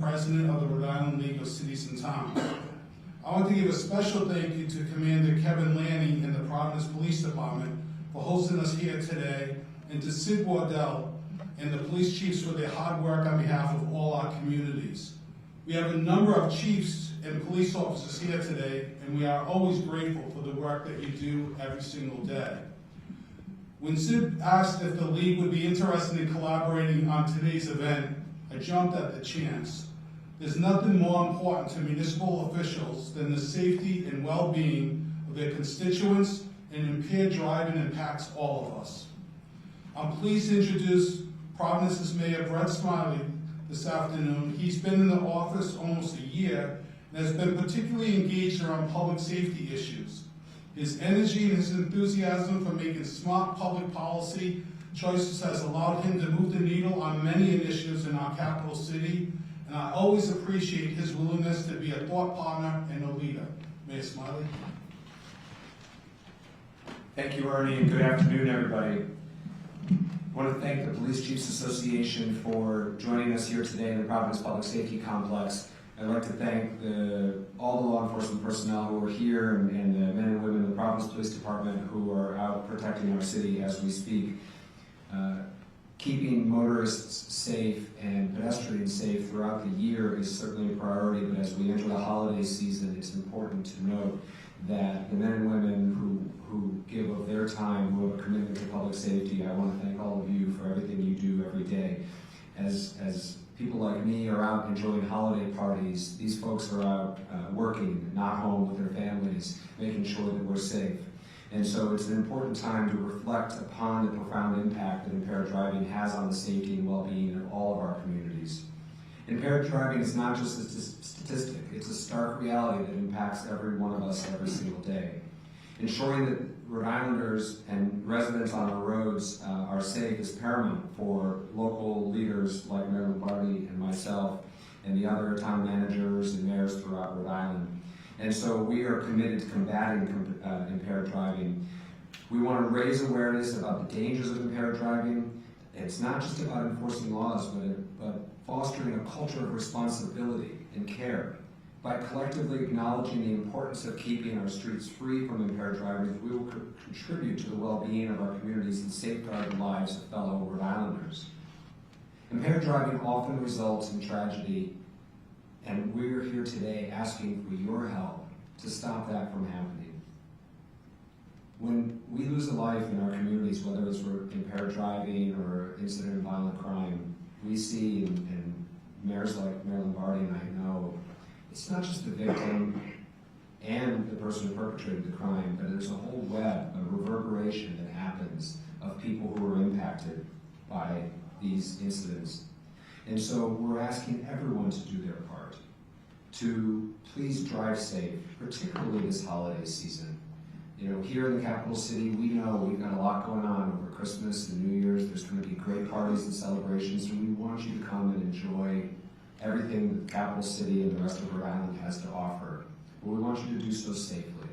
President of the Rhode Island League of Cities and Towns. I want to give a special thank you to Commander Kevin Lanning and the Providence Police Department for hosting us here today, and to Sid Wardell and the police chiefs for their hard work on behalf of all our communities. We have a number of chiefs and police officers here today, and we are always grateful for the work that you do every single day. When Sid asked if the League would be interested in collaborating on today's event, I jumped at the chance. There's nothing more important to municipal officials than the safety and well-being of their constituents, and impaired driving impacts all of us. I'm pleased to introduce Providence's Mayor Brett Smiley this afternoon. He's been in the office almost a year and has been particularly engaged around public safety issues. His energy and his enthusiasm for making smart public policy choices has allowed him to move the needle on many initiatives in our capital city, and I always appreciate his willingness to be a thought partner and a leader. Mayor Smiley. Thank you, Ernie, and good afternoon, everybody. I want to thank the Police Chiefs Association for joining us here today in the Providence Public Safety Complex. I'd like to thank all the law enforcement personnel who are here and the men and women of the Providence Police Department who are out protecting our city as we speak. Keeping motorists safe and pedestrians safe throughout the year is certainly a priority, but as we enter the holiday season, it's important to note that the men and women who give of their time, who have a commitment to public safety, I want to thank all of you for everything you do every day. As people like me are out enjoying holiday parties, these folks are out working, not home with their families, making sure that we're safe. And so it's an important time to reflect upon the profound impact that impaired driving has on the safety and well-being of all of our communities. Impaired driving is not just a statistic, it's a stark reality that impacts every one of us every single day. Ensuring that Rhode Islanders and residents on our roads are safe is paramount for local leaders like Mayor Lombardi and myself and the other town managers and mayors throughout Rhode Island. And so we are committed to combating impaired driving. We want to raise awareness about the dangers of impaired driving. It's not just about enforcing laws, but fostering a culture of responsibility and care. By collectively acknowledging the importance of keeping our streets free from impaired drivers, we will contribute to the well-being of our communities and safeguard the lives of fellow Rhode Islanders. Impaired driving often results in tragedy, and we're here today asking for your help to stop that from happening. When we lose a life in our communities, whether it's for impaired driving or incident of violent crime, we see, and mayors like Mayor Lombardi and I know, it's not just the victim and the person who perpetrated the crime, but there's a whole web of reverberation that happens of people who are impacted by these incidents. And so we're asking everyone to do their part, to please drive safe, particularly this holiday season. You know, here in the capital city, we know we've got a lot going on over Christmas and New Year's. There's going to be great parties and celebrations, and we want you to come and enjoy everything that the capital city and the rest of Rhode Island has to offer. But we want you to do so safely.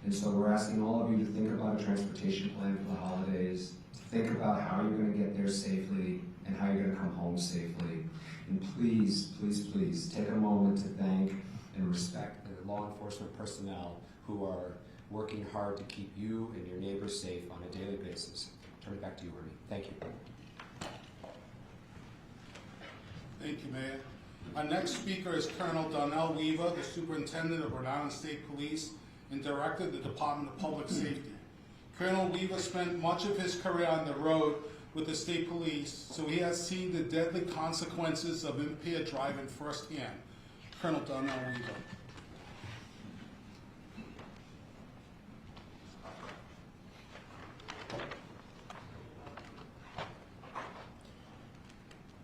And so we're asking all of you to think about a transportation plan for the holidays, to think about how you're going to get there safely and how you're going to come home safely. And please, please, please take a moment to thank and respect the law enforcement personnel who are working hard to keep you and your neighbors safe on a daily basis. Turn it back to you, Ernie. Thank you. Thank you, Mayor. Our next speaker is Colonel Donnell Weaver, the Superintendent of Rhode Island State Police and Director of the Department of Public Safety. Colonel Weaver spent much of his career on the road with the state police, so he has seen the deadly consequences of impaired driving firsthand. Colonel Donnell Weaver.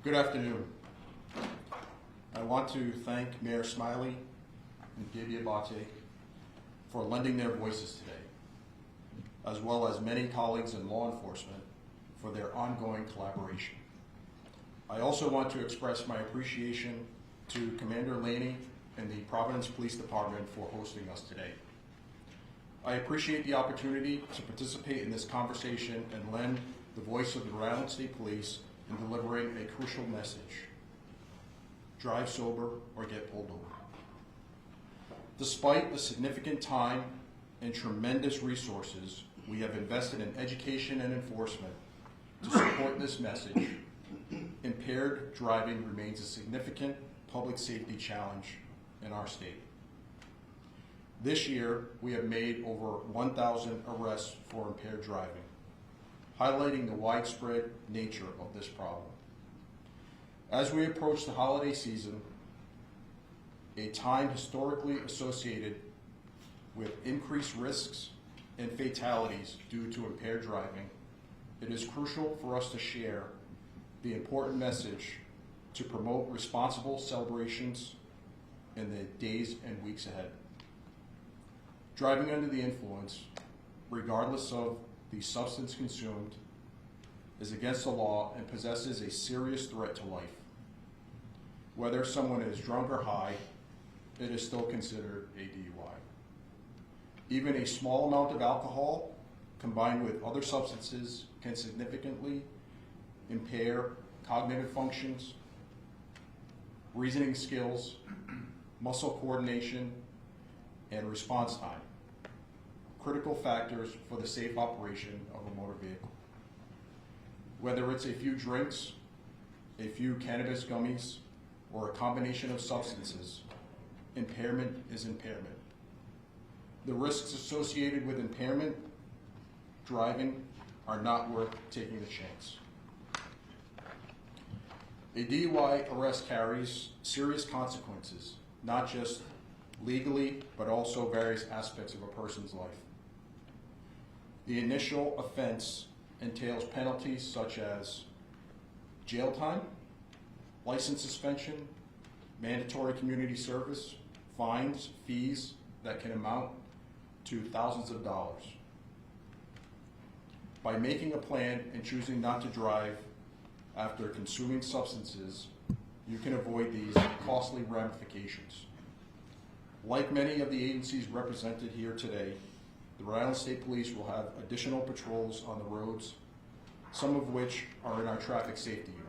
Good afternoon. I want to thank Mayor Smiley and Gaby Abate for lending their voices today, as well as many colleagues in law enforcement for their ongoing collaboration. I also want to express my appreciation to Commander Laney and the Providence Police Department for hosting us today. I appreciate the opportunity to participate in this conversation and lend the voice of the Rhode Island State Police in delivering a crucial message. drive sober, or get pulled over. Despite the significant time and tremendous resources we have invested in education and enforcement to support this message, impaired driving remains a significant public safety challenge in our state. This year, we have made over 1,000 arrests for impaired driving, highlighting the widespread nature of this problem. As we approach the holiday season, a time historically associated with increased risks and fatalities due to impaired driving, it is crucial for us to share the important message to promote responsible celebrations in the days and weeks ahead. Driving under the influence, regardless of the substance consumed, is against the law and possesses a serious threat to life. Whether someone is drunk or high, it is still considered a DUI. Even a small amount of alcohol combined with other substances can significantly impair cognitive functions, reasoning skills, muscle coordination, and response time, critical factors for the safe operation of a motor vehicle. Whether it's a few drinks, a few cannabis gummies, or a combination of substances, impairment is impairment. The risks associated with impairment driving are not worth taking the chance. A DUI arrest carries serious consequences, not just legally, but also various aspects of a person's life. The initial offense entails penalties such as jail time, license suspension, mandatory community service, fines, fees that can amount to thousands of dollars. By making a plan and choosing not to drive after consuming substances, you can avoid these costly ramifications. Like many of the agencies represented here today, the Rhode Island State Police will have additional patrols on the roads, some of which are in our traffic safety unit.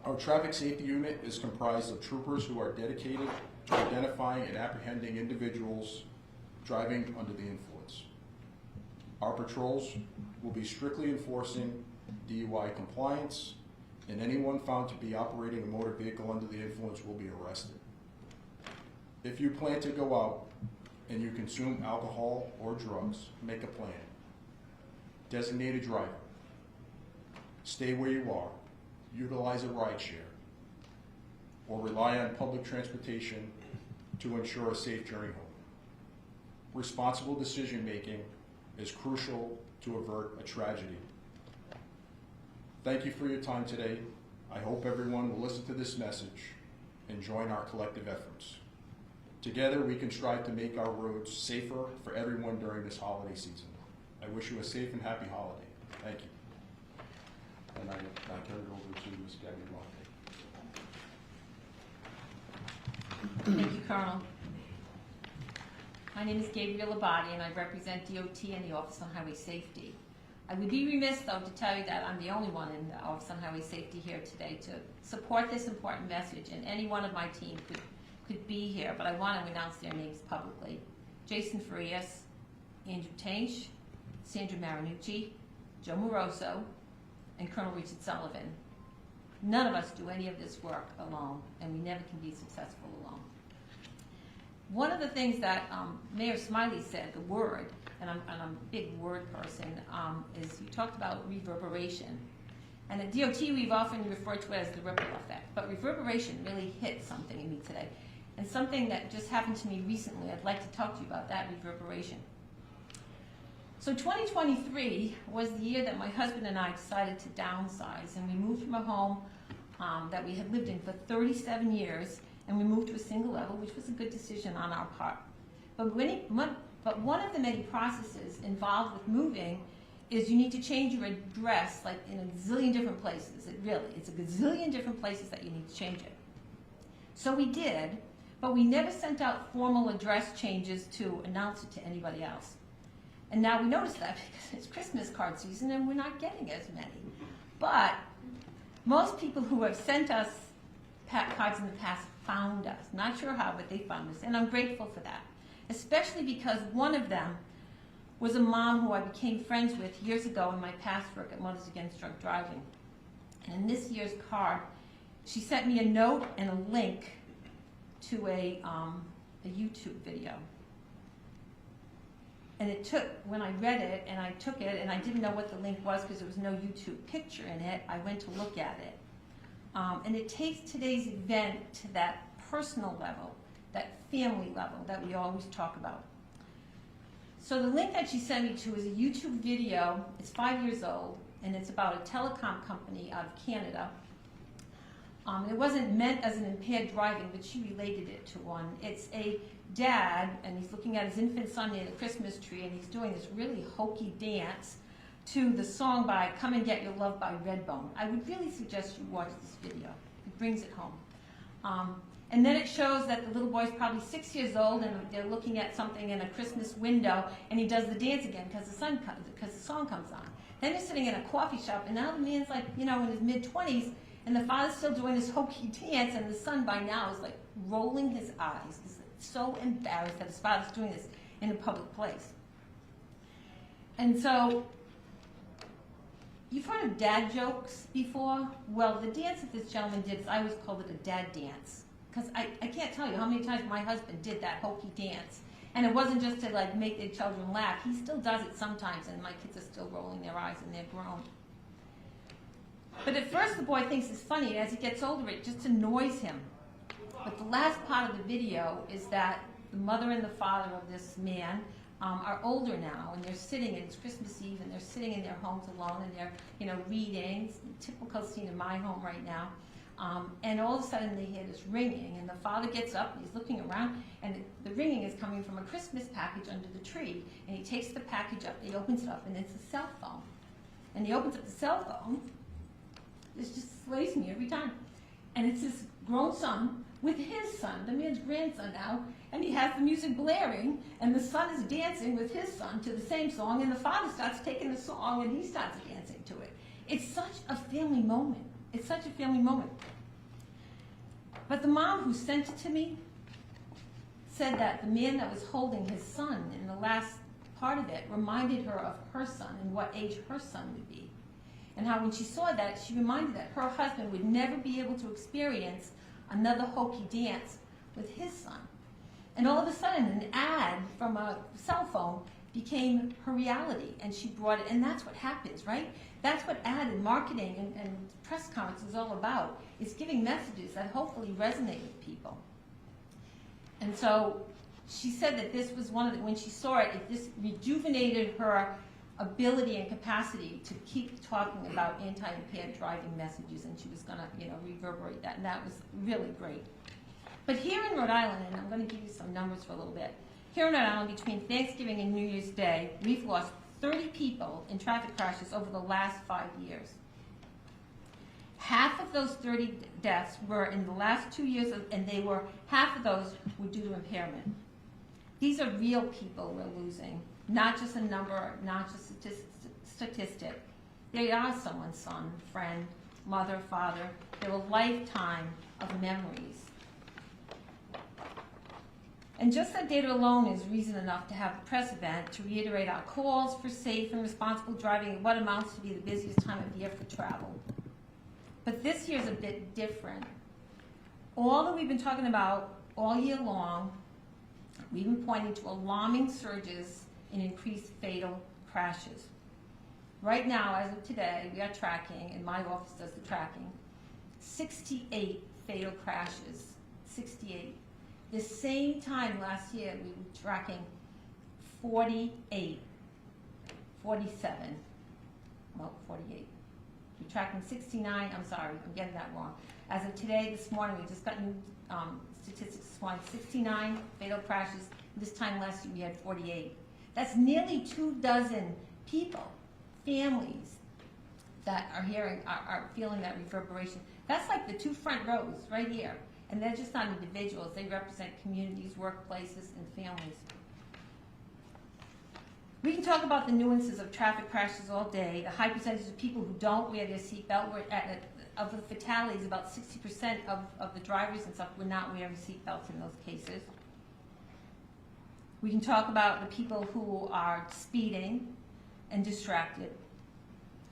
Our traffic safety unit is comprised of troopers who are dedicated to identifying and apprehending individuals driving under the influence. Our patrols will be strictly enforcing DUI compliance, and anyone found to be operating a motor vehicle under the influence will be arrested. If you plan to go out and you consume alcohol or drugs, make a plan. Designate a driver. Stay where you are. Utilize a ride share, or rely on public transportation to ensure a safe journey home. Responsible decision making is crucial to avert a tragedy. Thank you for your time today. I hope everyone will listen to this message and join our collective efforts. Together we can strive to make our roads safer for everyone during this holiday season. I wish you a safe and happy holiday. Thank you. And I turn it over to Ms. Gabrielle. Thank you, Colonel. My name is Gabrielle Abadi, and I represent DOT and the Office on Highway Safety. I would be remiss, though, to tell you that I'm the only one in the Office on Highway Safety here today to support this important message, and any one of my team could be here, but I want to announce their names publicly. Jason Farias, Andrew Tainch, Sandra Marinucci, Joe Moroso, and Colonel Richard Sullivan. None of us do any of this work alone, and we never can be successful alone. One of the things that Mayor Smiley said, the word, and I'm a big word person, is you talked about reverberation. And at DOT, we've often referred to it as the ripple effect, but reverberation really hit something in me today. And something that just happened to me recently, I'd like to talk to you about that reverberation. So 2023 was the year that my husband and I decided to downsize, and we moved from a home that we had lived in for 37 years, and we moved to a single level, which was a good decision on our part. But one of the many processes involved with moving is you need to change your address like in a gazillion different places. It's a gazillion different places that you need to change it. So we did, but we never sent out formal address changes to announce it to anybody else. And now we notice that because it's Christmas card season and we're not getting as many. But most people who have sent us cards in the past found us. Not sure how, but they found us, and I'm grateful for that. Especially because one of them was a mom who I became friends with years ago in my past work at Mothers Against Drunk Driving. And in this year's card, she sent me a note and a link to a YouTube video. And it took, when I read it and I took it, and I didn't know what the link was because there was no YouTube picture in it, I went to look at it. And it takes today's event to that personal level, that family level that we always talk about. So the link that she sent me to is a YouTube video. It's 5 years old, and it's about a telecom company out of Canada. It wasn't meant as an impaired driving, but she related it to one. It's a dad, and he's looking at his infant son near the Christmas tree, and he's doing this really hokey dance to the song by Come and Get Your Love by Redbone. I would really suggest you watch this video. It brings it home. And then it shows that the little boy's probably 6 years old, and they're looking at something in a Christmas window, and he does the dance again because the song comes on. Then they're sitting in a coffee shop, and now the man's like, in his mid-20s, and the father's still doing this hokey dance, and the son by now is like rolling his eyes. He's so embarrassed that his father's doing this in a public place. And so, you've heard of dad jokes before? Well, the dance that this gentleman did, I always called it a dad dance. Because I can't tell you how many times my husband did that hokey dance. And it wasn't just to like make their children laugh. He still does it sometimes, and my kids are still rolling their eyes, and they're grown. But at first the boy thinks it's funny, and as he gets older it just annoys him. But the last part of the video is that the mother and the father of this man are older now, and they're sitting, and it's Christmas Eve, and they're sitting in their homes alone, and they're reading. It's a typical scene in my home right now. And all of a sudden they hear this ringing, and the father gets up and he's looking around, and the ringing is coming from a Christmas package under the tree, and he takes the package up, he opens it up, and it's a cell phone. And he opens up the cell phone. This just slays me every time. And it's his grown son with his son, the man's grandson now, and he has the music blaring, and the son is dancing with his son to the same song, and the father starts taking the song and he starts dancing to it. It's such a family moment. It's such a family moment. But the mom who sent it to me said that the man that was holding his son in the last part of it reminded her of her son and what age her son would be. And how when she saw that, she reminded that her husband would never be able to experience another hokey dance with his son. And all of a sudden, an ad from a cell phone became her reality, and she brought it, and that's what happens, right? That's what ad and marketing and press conference is all about, is giving messages that hopefully resonate with people. And so she said that this was one of the, when she saw it, it just rejuvenated her ability and capacity to keep talking about anti-impaired driving messages, and she was going to, reverberate that, and that was really great. But here in Rhode Island, and I'm going to give you some numbers for a little bit, here in Rhode Island, between Thanksgiving and New Year's Day, we've lost 30 people in traffic crashes over the last 5 years. Half of those 30 deaths were in the last 2 years, and half of those were due to impairment. These are real people we're losing, not just a number, not just a statistic. They are someone's son, friend, mother, father. They're a lifetime of memories. And just that data alone is reason enough to have a press event to reiterate our calls for safe and responsible driving at what amounts to be the busiest time of year for travel. But this year's a bit different. All that we've been talking about all year long, we've been pointing to alarming surges in increased fatal crashes. Right now, as of today, we are tracking, and my office does the tracking, 68 fatal crashes, 68. The same time last year, we were tracking 48, 47, well, 48. We're tracking 69, I'm sorry, I'm getting that wrong. As of today, this morning, we just got new statistics this morning, 69 fatal crashes. This time last year, we had 48. That's nearly 24 people, families, that are feeling that reverberation. That's like the two front rows right here. And they're just not individuals, they represent communities, workplaces, and families. We can talk about the nuances of traffic crashes all day, the high percentage of people who don't wear their seatbelt. We're at of the fatalities, about 60% of the drivers and stuff were not wearing seatbelts in those cases. We can talk about the people who are speeding and distracted.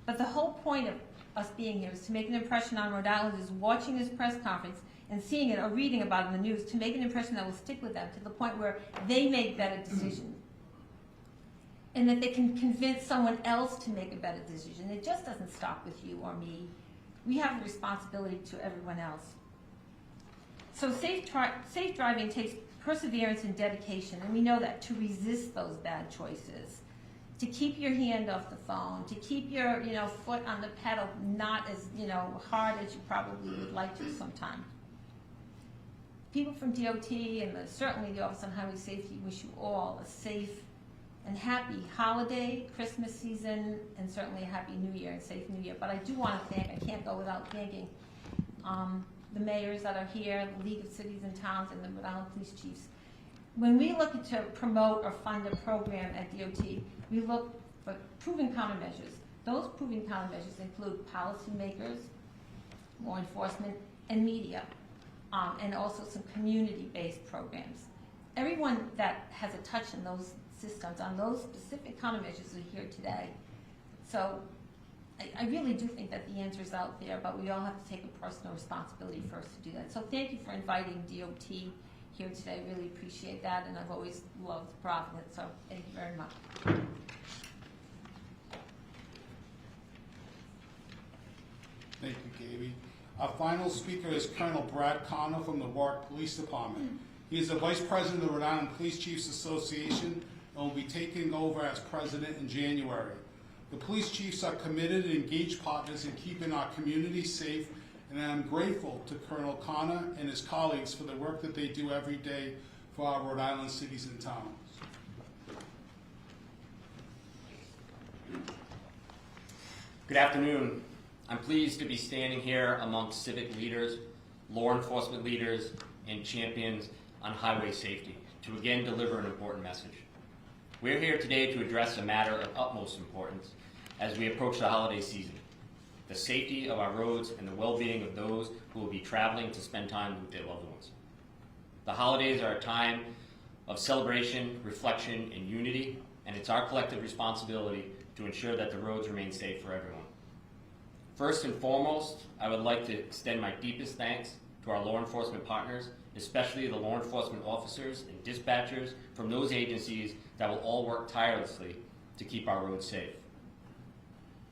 But the whole point of us being here is to make an impression on Rhode Islanders watching this press conference and seeing it or reading about it in the news, to make an impression that will stick with them to the point where they make better decisions. And that they can convince someone else to make a better decision. It just doesn't stop with you or me. We have a responsibility to everyone else. So safe driving takes perseverance and dedication, and we know that, to resist those bad choices, to keep your hand off the phone, to keep your foot on the pedal, not as hard as you probably would like to sometimes. People from DOT and certainly the Office on Highway Safety wish you all a safe and happy holiday, Christmas season, and certainly a happy New Year and safe New Year. But I do want to thank, I can't go without thanking the mayors that are here, the League of Cities and Towns, and the Rhode Island Police Chiefs. When we look to promote or fund a program at DOT, we look for proven countermeasures. Those proven countermeasures include policymakers, law enforcement, and media, and also some community-based programs. Everyone that has a touch in those systems, on those specific countermeasures, are here today. So I really do think that the answer is out there, but we all have to take a personal responsibility first to do that. So thank you for inviting DOT here today. I really appreciate that, and I've always loved Providence, so thank you very much. Thank you, Gaby. Our final speaker is Colonel Brad Connor from the Warwick Police Department. He is the Vice President of the Rhode Island Police Chiefs Association and will be taking over as President in January. The police chiefs are committed and engaged partners in keeping our community safe, and I am grateful to Colonel Connor and his colleagues for the work that they do every day for our Rhode Island cities and towns. Good afternoon. I'm pleased to be standing here amongst civic leaders, law enforcement leaders, and champions on highway safety to again deliver an important message. We're here today to address a matter of utmost importance as we approach the holiday season: the safety of our roads and the well-being of those who will be traveling to spend time with their loved ones. The holidays are a time of celebration, reflection, and unity, and it's our collective responsibility to ensure that the roads remain safe for everyone. First and foremost, I would like to extend my deepest thanks to our law enforcement partners, especially the law enforcement officers and dispatchers from those agencies that will all work tirelessly to keep our roads safe.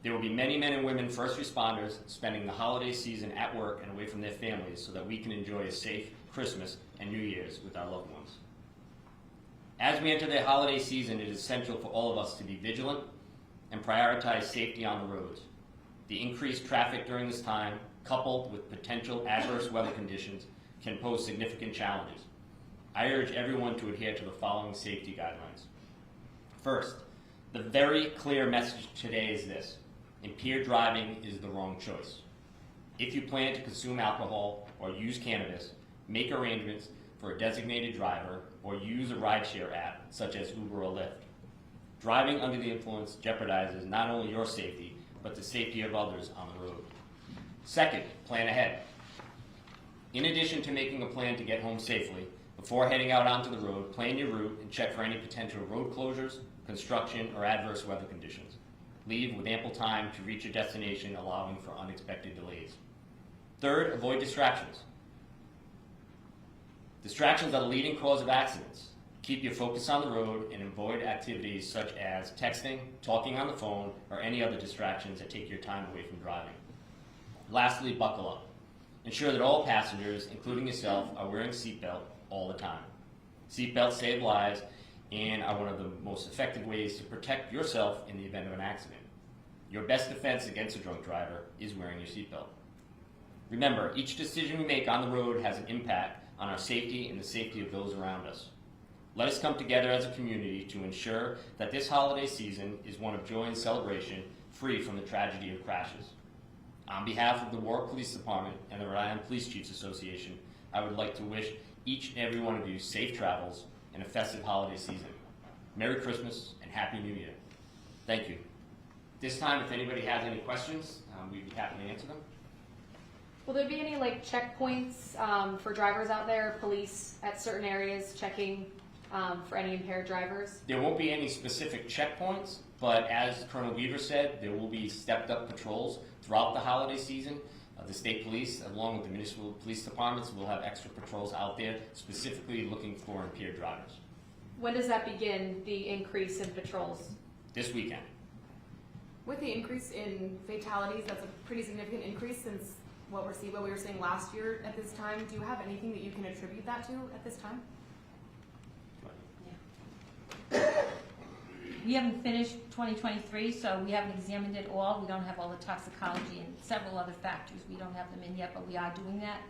There will be many men and women first responders spending the holiday season at work and away from their families so that we can enjoy a safe Christmas and New Year's with our loved ones. As we enter the holiday season, it is essential for all of us to be vigilant and prioritize safety on the roads. The increased traffic during this time, coupled with potential adverse weather conditions, can pose significant challenges. I urge everyone to adhere to the following safety guidelines. First, the very clear message today is this: impaired driving is the wrong choice. If you plan to consume alcohol or use cannabis, make arrangements for a designated driver or use a rideshare app such as Uber or Lyft. Driving under the influence jeopardizes not only your safety, but the safety of others on the road. Second, plan ahead. In addition to making a plan to get home safely, before heading out onto the road, plan your route and check for any potential road closures, construction, or adverse weather conditions. Leave with ample time to reach your destination, allowing for unexpected delays. Third, avoid distractions. Distractions are the leading cause of accidents. Keep your focus on the road and avoid activities such as texting, talking on the phone, or any other distractions that take your time away from driving. Lastly, buckle up. Ensure that all passengers, including yourself, are wearing a seatbelt all the time. Seatbelts save lives and are one of the most effective ways to protect yourself in the event of an accident. Your best defense against a drunk driver is wearing your seatbelt. Remember, each decision we make on the road has an impact on our safety and the safety of those around us. Let us come together as a community to ensure that this holiday season is one of joy and celebration, free from the tragedy of crashes. On behalf of the Warwick Police Department and the Rhode Island Police Chiefs Association, I would like to wish each and every one of you safe travels and a festive holiday season. Merry Christmas and Happy New Year. Thank you. This time, if anybody has any questions, we'd be happy to answer them. Will there be any like checkpoints for drivers out there, police at certain areas checking for any impaired drivers? There won't be any specific checkpoints, but as Colonel Weaver said, there will be stepped-up patrols throughout the holiday season. The state police, along with the municipal police departments, will have extra patrols out there specifically looking for impaired drivers. When does that begin, the increase in patrols? This weekend. With the increase in fatalities, that's a pretty significant increase since what we were seeing last year at this time. Do you have anything that you can attribute that to at this time? We haven't finished 2023, so we haven't examined it all. We don't have all the toxicology and several other factors. We don't have them in yet, but we are doing that.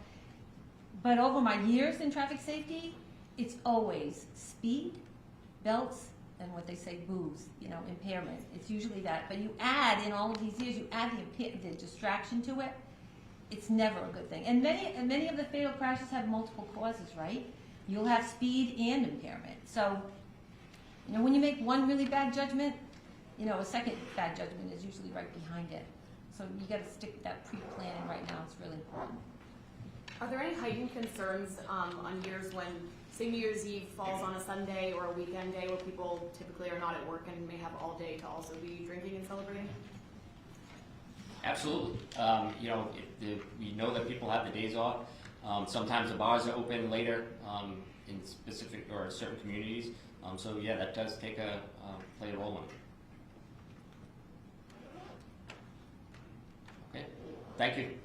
But over my years in traffic safety, it's always speed, belts, and what they say, booze, impairment. It's usually that. But you add, in all of these years, you add the distraction to it, it's never a good thing. And many of the fatal crashes have multiple causes, right? You'll have speed and impairment. So, when you make one really bad judgment, a second bad judgment is usually right behind it. So you got to stick with that pre-planning right now. It's really important. Are there any heightened concerns on years when, say, New Year's Eve falls on a Sunday or a weekend day where people typically are not at work and may have all day to also be drinking and celebrating? Absolutely. We know that people have the days off. Sometimes the bars are open later in specific or certain communities. So yeah, that does play a role in it. Okay, thank you.